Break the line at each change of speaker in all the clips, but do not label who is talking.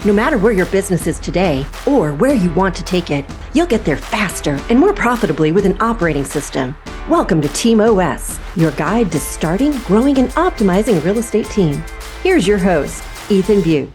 No matter where your business is today or where you want to take it, you'll get there faster and more profitably with an operating system. Welcome to Team OS, your guide to starting, growing, and optimizing a real estate team. Here's your host, Ethan Butte.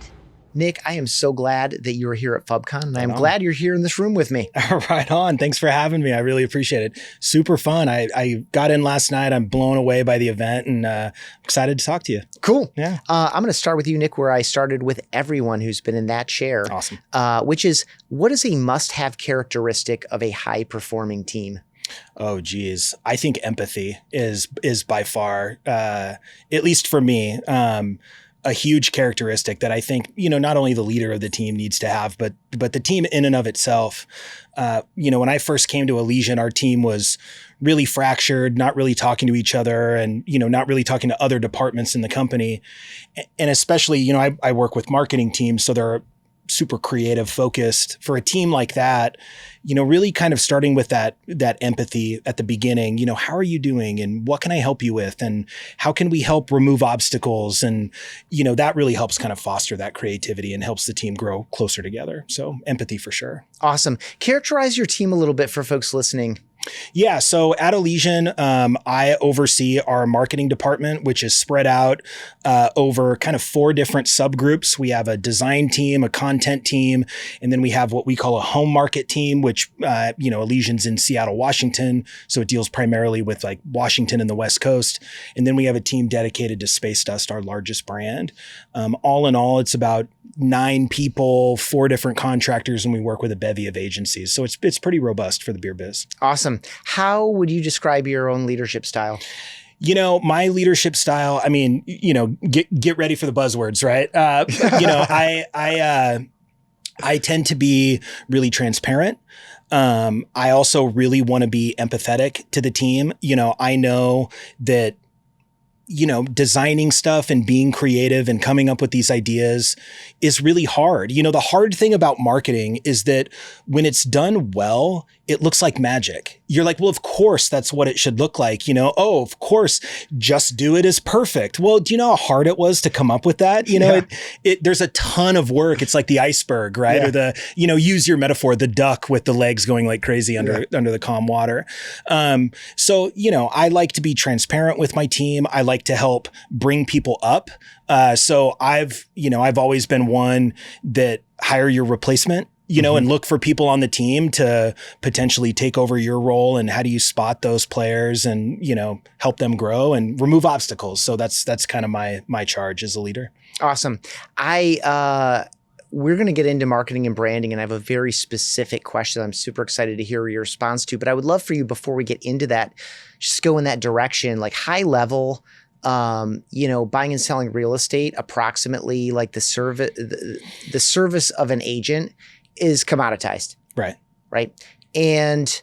Nick, I am so glad that you are here at FUBCON, and I'm glad you're here in this room with me.
Right on. Thanks for having me. I really appreciate it. Super fun. I got in last night. I'm blown away by the event and excited to talk to you.
Cool.
Yeah.
I'm going to start with you, Nick, where I started with everyone who's been in that chair.
Awesome.
Which is, what is a must-have characteristic of a high-performing team?
Oh, geez. I think empathy is by far, at least for me, a huge characteristic that I think, not only the leader of the team needs to have, but the team in and of itself. When I first came to Elysian, our team was really fractured, not really talking to each other and, not really talking to other departments in the company. And especially, I work with marketing teams, so they're super creative focused. For a team like that, really kind of starting with that empathy at the beginning, how are you doing and what can I help you with and how can we help remove obstacles? And, that really helps kind of foster that creativity and helps the team grow closer together. So empathy for sure.
Awesome. Characterize your team a little bit for folks listening.
Yeah. So at Elysian, I oversee our marketing department, which is spread out over kind of 4 different subgroups. We have a design team, a content team, and then we have what we call a home market team, which, Elysian's in Seattle, Washington. So it deals primarily with like Washington and the West Coast. And then we have a team dedicated to Space Dust, our largest brand. All in all, it's about 9 people, 4 different contractors, and we work with a bevy of agencies. So it's pretty robust for the beer biz.
Awesome. How would you describe your own leadership style?
My leadership style, get ready for the buzzwords, right? I tend to be really transparent. I also really want to be empathetic to the team. I know that designing stuff and being creative and coming up with these ideas is really hard. The hard thing about marketing is that when it's done well, it looks like magic. You're like, well, of course, that's what it should look like. Oh, of course, just do it is perfect. Well, do you know how hard it was to come up with that? There's a ton of work. It's like the iceberg, right? Yeah. Or the, use your metaphor, the duck with the legs going like crazy under the calm water. So I like to be transparent with my team. I like to help bring people up. So I've always been one that hire your replacement, and look for people on the team to potentially take over your role. And how do you spot those players and, help them grow and remove obstacles? So that's kind of my charge as a leader.
Awesome. We're going to get into marketing and branding, and I have a very specific question I'm super excited to hear your response to. But I would love for you, before we get into that, just go in that direction, like high level. Buying and selling real estate, approximately like the service of an agent is commoditized. Right. And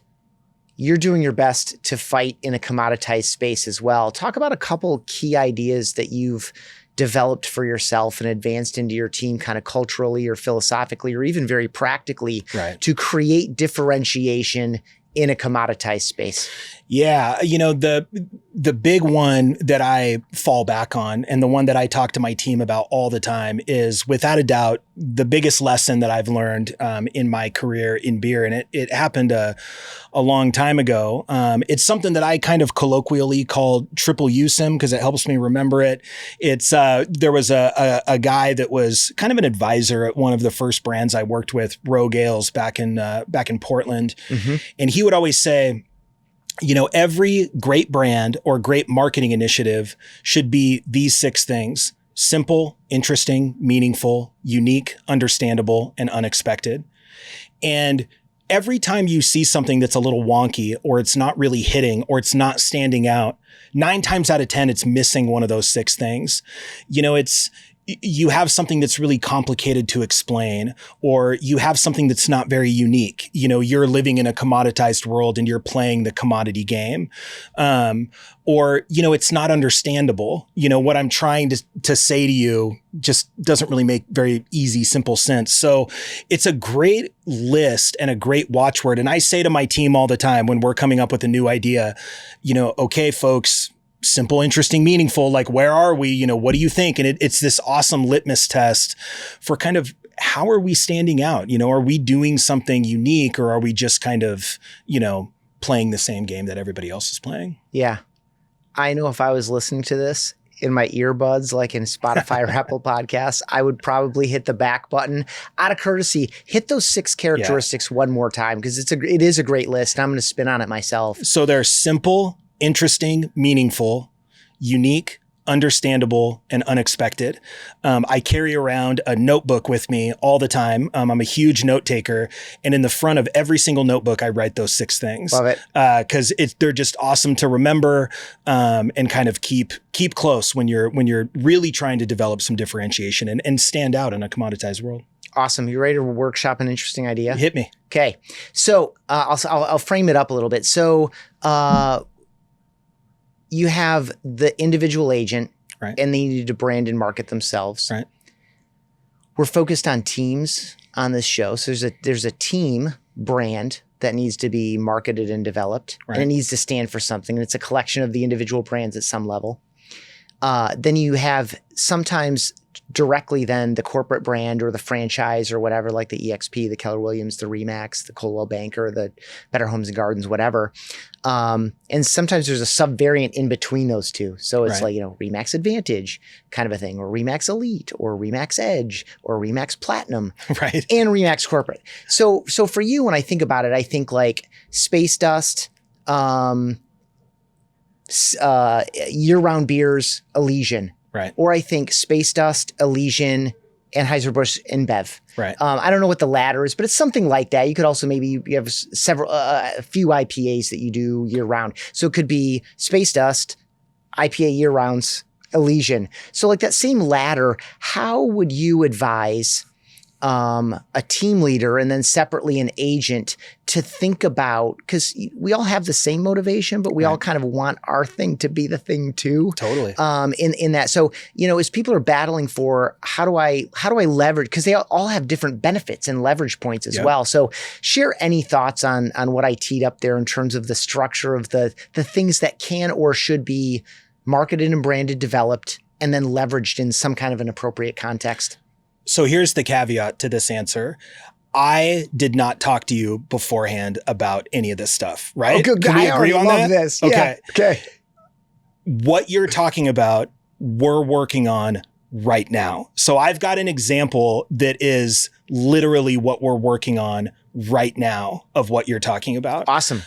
you're doing your best to fight in a commoditized space as well. Talk about a couple key ideas that you've developed for yourself and advanced into your team kind of culturally or philosophically or even very practically to create differentiation in a commoditized space.
Yeah. The big one that I fall back on and the one that I talk to my team about all the time is without a doubt the biggest lesson that I've learned in my career in beer. And it happened a long time ago. It's something that I kind of colloquially call triple USIM because it helps me remember it. It's there was a guy that was kind of an advisor at one of the first brands I worked with, Rogue Ales, back in Portland. Mm-hmm. And he would always say, every great brand or great marketing initiative should be these 6 things: simple, interesting, meaningful, unique, understandable, and unexpected. And every time you see something that's a little wonky or it's not really hitting or it's not standing out, 9 times out of 10, it's missing one of those 6 things. You have something that's really complicated to explain, or you have something that's not very unique. You're living in a commoditized world and you're playing the commodity game. Or it's not understandable. What I'm trying to say to you just doesn't really make very easy, simple sense. So it's a great list and a great watchword. And I say to my team all the time when we're coming up with a new idea, okay, folks, simple, interesting, meaningful, like where are we? What do you think? And it's this awesome litmus test for kind of how are we standing out? Are we doing something unique, or are we just kind of, playing the same game that everybody else is playing?
Yeah. I know if I was listening to this in my earbuds, like in Spotify or Apple Podcasts, I would probably hit the back button. Out of courtesy, hit those 6 characteristics one more time, because it is a great list. I'm going to spin on it myself.
So they're simple, interesting, meaningful, unique, understandable, and unexpected. I carry around a notebook with me all the time. I'm a huge note taker, and in the front of every single notebook, I write those 6 things.
Love it.
Because they're just awesome to remember, and kind of keep close when you're really trying to develop some differentiation and stand out in a commoditized world.
Awesome. You ready to workshop an interesting idea?
Hit me.
Okay. So I'll frame it up a little bit. So you have the individual agent,
right,
and they need to brand and market themselves.
Right.
We're focused on teams on this show. So there's a team brand that needs to be marketed and developed,
right,
and it needs to stand for something. And it's a collection of the individual brands at some level. Then you have sometimes directly then the corporate brand or the franchise or whatever, like the EXP, the Keller Williams, the Remax, the Coldwell Banker, the Better Homes and Gardens, whatever. And sometimes there's a subvariant in between those two. So it's like, Remax Advantage kind of a thing, or Remax Elite, or Remax Edge, or Remax Platinum,
right,
and Remax Corporate. So for you, when I think about it, I think like Space Dust, year-round beers, Elysian.
right,
Or I think Space Dust, Elysian, Anheuser-Busch, InBev.
right.
I don't know what the latter is, but it's something like that. You could also maybe you have a few IPAs that you do year-round. So it could be Space Dust, IPA year-rounds, Elysian. So like that same ladder, how would you advise a team leader and then separately an agent to think about, because we all have the same motivation, but we all kind of want our thing to be the thing too.
Totally.
In that. So, as people are battling for how do I leverage, because they all have different benefits and leverage points as well. So share any thoughts on what I teed up there in terms of the structure of the things that can or should be marketed and branded, developed, and then leveraged in some kind of an appropriate context.
So here's the caveat to this answer. I did not talk to you beforehand about any of this stuff, right?
Oh, good.
Can we agree on that?
This.
Okay.
Yeah. Okay.
What you're talking about, we're working on right now. So I've got an example that is literally what we're working on right now of what you're talking about.
Awesome.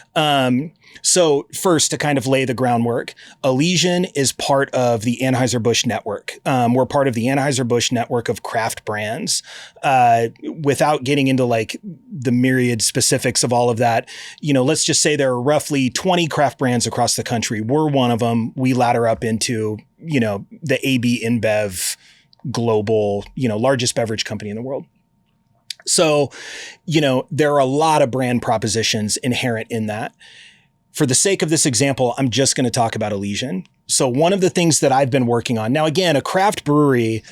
So first, to kind of lay the groundwork, Elysian is part of the Anheuser-Busch network. We're part of the Anheuser-Busch network of craft brands. Without getting into like the myriad specifics of all of that, let's just say there are roughly 20 craft brands across the country. We're one of them. We ladder up into, the AB InBev global, largest beverage company in the world. So, there are a lot of brand propositions inherent in that. For the sake of this example, I'm just going to talk about Elysian. So one of the things that I've been working on, now again, a craft brewery,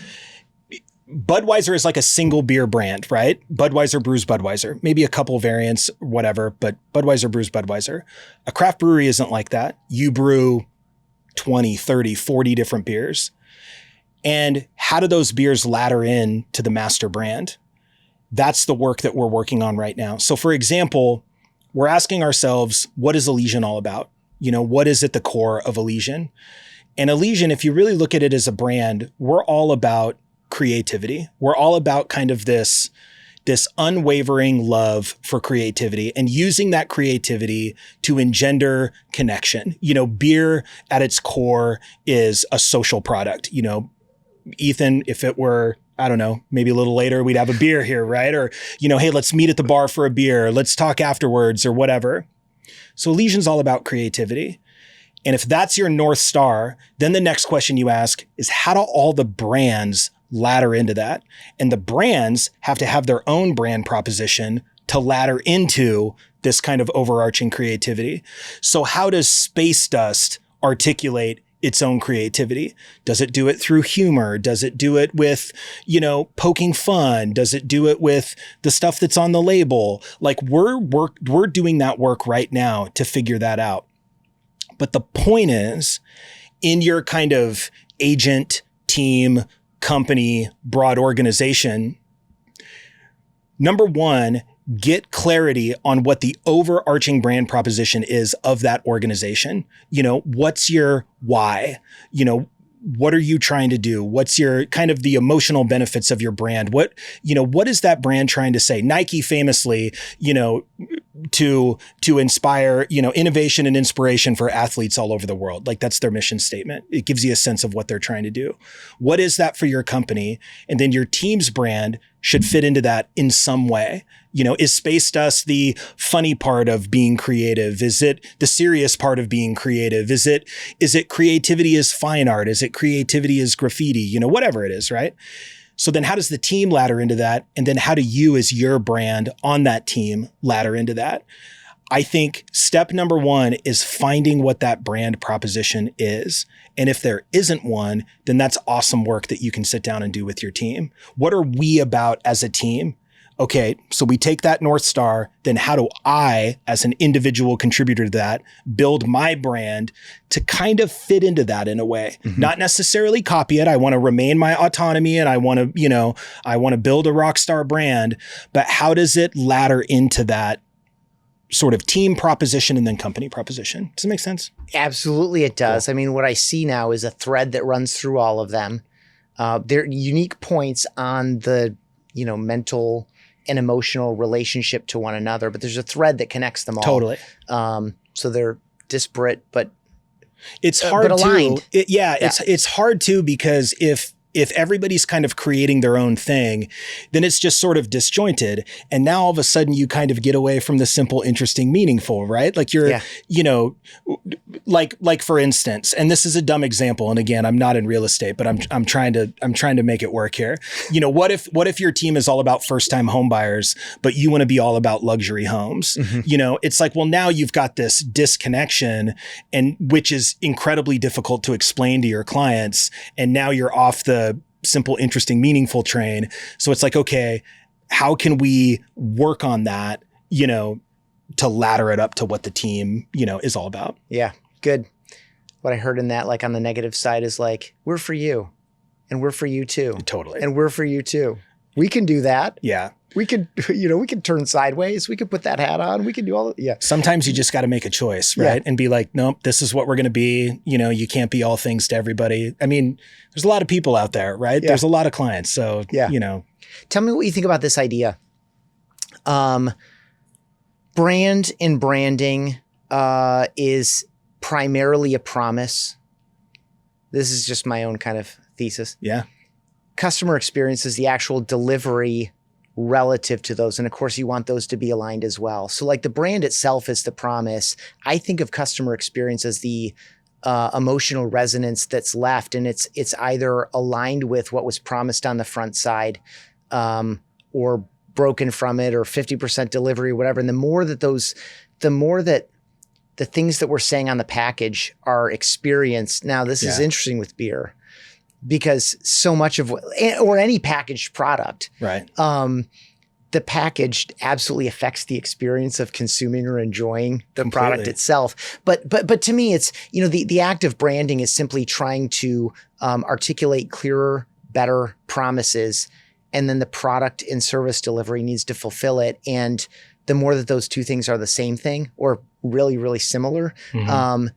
Budweiser is like a single beer brand, right? Budweiser brews Budweiser, maybe a couple variants, whatever, but Budweiser brews Budweiser. A craft brewery isn't like that. You brew 20, 30, 40 different beers. And how do those beers ladder in to the master brand? That's the work that we're working on right now. So for example, we're asking ourselves, what is Elysian all about? What is at the core of Elysian? And Elysian, if you really look at it as a brand, we're all about creativity. We're all about kind of this unwavering love for creativity and using that creativity to engender connection. Beer at its core is a social product. Ethan, if it were, I don't know, maybe a little later, we'd have a beer here, right? Or, hey, let's meet at the bar for a beer. Let's talk afterwards or whatever. So Elysian's all about creativity. And if that's your North Star, then the next question you ask is, how do all the brands ladder into that? And the brands have to have their own brand proposition to ladder into this kind of overarching creativity. So how does Space Dust articulate its own creativity? Does it do it through humor? Does it do it with, poking fun? Does it do it with the stuff that's on the label? Like we're doing that work right now to figure that out. But the point is, in your kind of agent, team, company, broad organization, number one, get clarity on what the overarching brand proposition is of that organization. What's your why? What are you trying to do? What's your kind of the emotional benefits of your brand? What is that brand trying to say? Nike famously, to inspire, innovation and inspiration for athletes all over the world. Like that's their mission statement. It gives you a sense of what they're trying to do. What is that for your company? And then your team's brand should fit into that in some way. Is Space Dust the funny part of being creative? Is it the serious part of being creative? Is it creativity is fine art? Is it creativity is graffiti? Whatever it is, right? So then how does the team ladder into that? And then how do you as your brand on that team ladder into that? I think step number one is finding what that brand proposition is. And if there isn't one, then that's awesome work that you can sit down and do with your team. What are we about as a team? Okay, so we take that North Star, then how do I, as an individual contributor to that, build my brand to kind of fit into that in a way? Mm-hmm. Not necessarily copy it. I want to remain my autonomy and I want to build a rock star brand, but how does it ladder into that sort of team proposition and then company proposition? Does it make sense?
Absolutely it does.
Cool.
I mean, what I see now is a thread that runs through all of them. They're unique points on the, mental and emotional relationship to one another, but there's a thread that connects them all.
Totally.
So they're disparate, but
it's hard
but aligned.
It's hard too, because if everybody's kind of creating their own thing, then it's just sort of disjointed. And now all of a sudden you kind of get away from the simple, interesting, meaningful, right? Like like for instance, and this is a dumb example. And again, I'm not in real estate, but I'm trying to make it work here. What if your team is all about first time home buyers, but you want to be all about luxury homes? Mm-hmm. It's like, well, now you've got this disconnection and which is incredibly difficult to explain to your clients. And now you're off the simple, interesting, meaningful train. So it's like, okay, how can we work on that, to ladder it up to what the team, is all about? Yeah.
Good. What I heard in that, like on the negative side is like, we're for you and we're for you too.
Totally.
And we're for you too. We can do that.
Yeah.
We could, we could turn sideways. We could put that hat on. We can do all that. Yeah.
Sometimes you just got to make a choice, right? Yeah. And be like, nope, this is what we're going to be. You can't be all things to everybody. I mean, there's a lot of people out there, right? Yeah. There's a lot of clients. So,
Tell me what you think about this idea. Brand and branding is primarily a promise. This is just my own kind of thesis.
Yeah.
Customer experience is the actual delivery relative to those. And of course, you want those to be aligned as well. So like the brand itself is the promise. I think of customer experience as the emotional resonance that's left. And it's either aligned with what was promised on the front side or broken from it, or 50% delivery, whatever. And the more that the things that we're saying on the package are experienced. Now, this is interesting with beer, because so much of or any packaged product,
right?
The package absolutely affects the experience of consuming or enjoying the product itself. But to me, it's, the act of branding is simply trying to articulate clearer, better promises, and then the product and service delivery needs to fulfill it. And the more that those two things are the same thing or really, really similar, mm-hmm.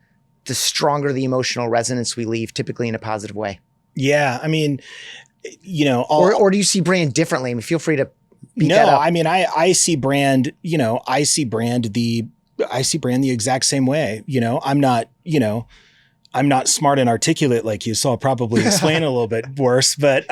The stronger the emotional resonance we leave, typically in a positive way.
Yeah. I mean,
or do you see brand differently? I mean, feel free to beat that up.
No, I mean, I see brand, I see brand the exact same way. I'm not smart and articulate like you, so I'll probably explain a little bit worse. But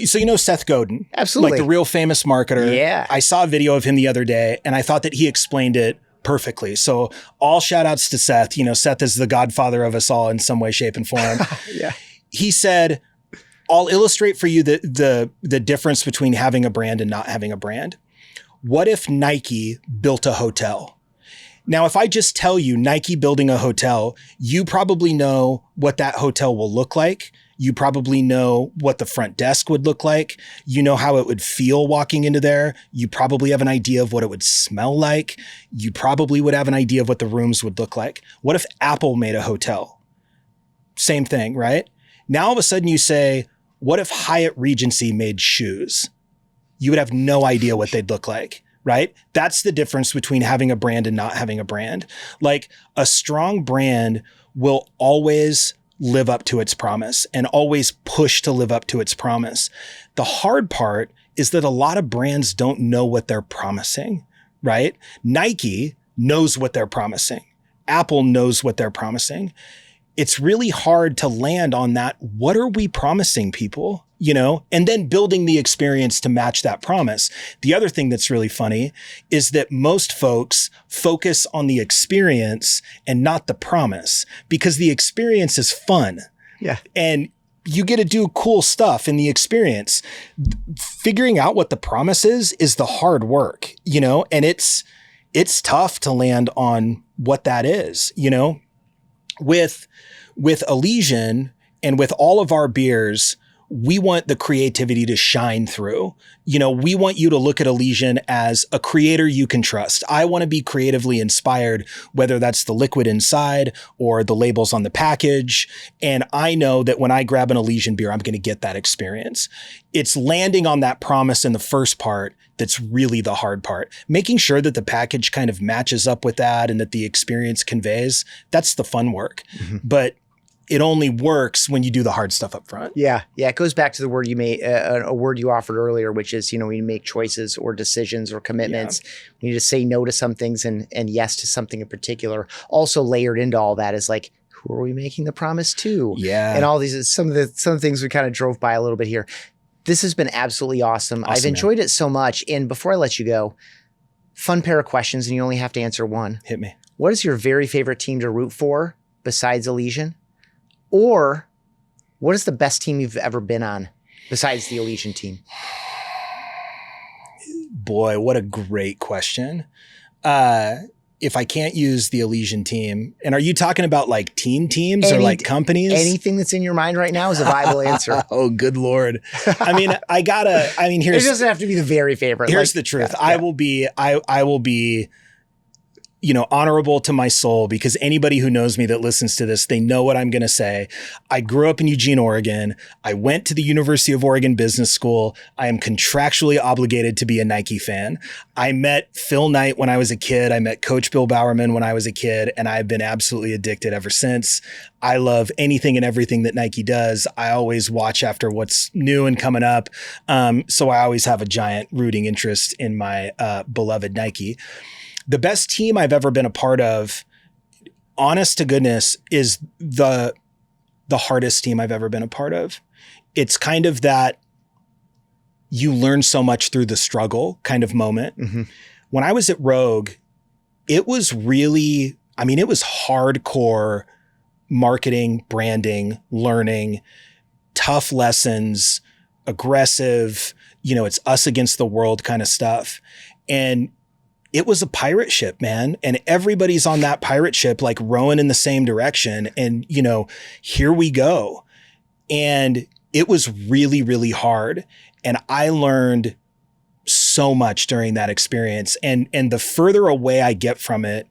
so Seth Godin,
absolutely,
like the real famous marketer.
Yeah,
I saw a video of him the other day, and I thought that he explained it perfectly. So all shout outs to Seth. Seth is the godfather of us all in some way, shape, and form.
Yeah, he
said, "I'll illustrate for you the difference between having a brand and not having a brand. What if Nike built a hotel?" Now, if I just tell you Nike building a hotel, you probably know what that hotel will look like. You probably know what the front desk would look like. You know how it would feel walking into there. You probably have an idea of what it would smell like. You probably would have an idea of what the rooms would look like. What if Apple made a hotel? Same thing, right? Now, all of a sudden you say, what if Hyatt Regency made shoes? you would have no idea what they'd look like. Right? That's the difference between having a brand and not having a brand. Like a strong brand will always live up to its promise and always push to live up to its promise. The hard part is that a lot of brands don't know what they're promising, right? Nike knows what they're promising. Apple knows what they're promising. It's really hard to land on that. What are we promising people? And then building the experience to match that promise. The other thing that's really funny is that most folks focus on the experience and not the promise, because the experience is fun.
Yeah.
And you get to do cool stuff in the experience. Figuring out what the promise is the hard work, and it's tough to land on what that is, with Elysian and with all of our beers, we want the creativity to shine through. We want you to look at Elysian as a creator you can trust. I want to be creatively inspired, whether that's the liquid inside or the labels on the package. And I know that when I grab an Elysian beer, I'm going to get that experience. It's landing on that promise in the first part that's really the hard part. Making sure that the package kind of matches up with that and that the experience conveys, that's the fun work. Mm-hmm. But it only works when you do the hard stuff up front.
Yeah. It goes back to the word you made, a word you offered earlier, which is, when you make choices or decisions or commitments, you need to say no to some things and yes to something in particular. Also layered into all that is like, who are we making the promise to?
Yeah.
And all these, some of the things we kind of drove by a little bit here. This has been absolutely awesome. I've enjoyed it so much. And before I let you go, fun pair of questions, and you only have to answer one.
Hit me.
What is your very favorite team to root for besides Elysian? Or what is the best team you've ever been on besides the Elysian team?
Boy, what a great question. If I can't use the Elysian team, and are you talking about like teams or like companies?
Anything that's in your mind right now is a viable answer.
Oh, good Lord. Here's.
It doesn't have to be the very favorite.
Here's the truth. I will be honorable to my soul, because anybody who knows me that listens to this, they know what I'm going to say. I grew up in Eugene, Oregon. I went to the University of Oregon Business School. I am contractually obligated to be a Nike fan. I met Phil Knight when I was a kid. I met Coach Bill Bowerman when I was a kid, and I've been absolutely addicted ever since. I love anything and everything that Nike does. I always watch after what's new and coming up. So I always have a giant rooting interest in my beloved Nike. The best team I've ever been a part of, honest to goodness, is the hardest team I've ever been a part of. It's kind of that you learn so much through the struggle kind of moment. Mm-hmm. When I was at Rogue, it was really, it was hardcore marketing, branding, learning, tough lessons, aggressive, it's us against the world kind of stuff. And it was a pirate ship, man. And everybody's on that pirate ship, like rowing in the same direction. And, here we go. And it was really, really hard. And I learned so much during that experience. And the further away I get from it,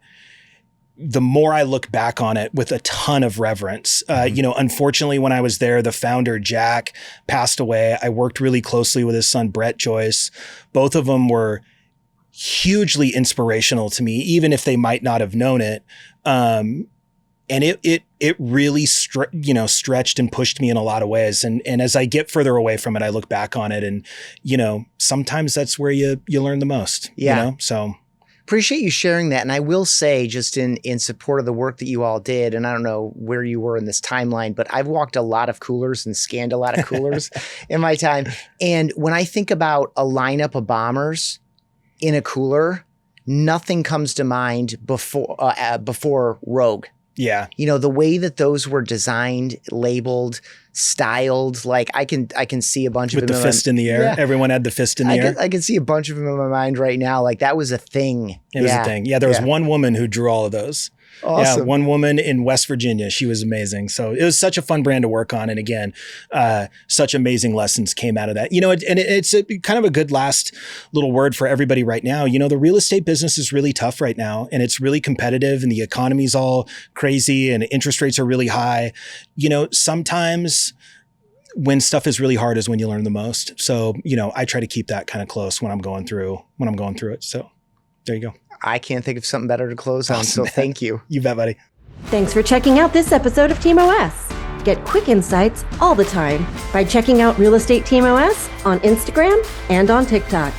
the more I look back on it with a ton of reverence. Unfortunately, when I was there, the founder, Jack, passed away. I worked really closely with his son, Brett Joyce. Both of them were hugely inspirational to me, even if they might not have known it. And it really stretched and pushed me in a lot of ways. And as I get further away from it, I look back on it, and sometimes that's where you learn the most.
Yeah.
So
appreciate you sharing that. And I will say, just in support of the work that you all did, and I don't know where you were in this timeline, but I've walked a lot of coolers and scanned a lot of coolers in my time. And when I think about a lineup of bombers in a cooler, nothing comes to mind before Rogue.
Yeah.
The way that those were designed, labeled, styled, like I can see a bunch
with
of them.
With the fist in the air. Yeah. Everyone had the fist in the air.
I can see a bunch of them in my mind right now. Like that was a thing.
It was a thing. Yeah. There was one woman who drew all of those.
Awesome.
Yeah, one woman in West Virginia. She was amazing. So it was such a fun brand to work on. And again, such amazing lessons came out of that. It's kind of a good last little word for everybody right now. The real estate business is really tough right now, and it's really competitive, and the economy's all crazy, and interest rates are really high. Sometimes when stuff is really hard is when you learn the most. So, I try to keep that kind of close when I'm going through it. So there you go.
I can't think of something better to close on. So
man.
thank you.
You bet, buddy.
Thanks for checking out this episode of Team OS. Get quick insights all the time by checking out Real Estate Team OS on Instagram and on TikTok.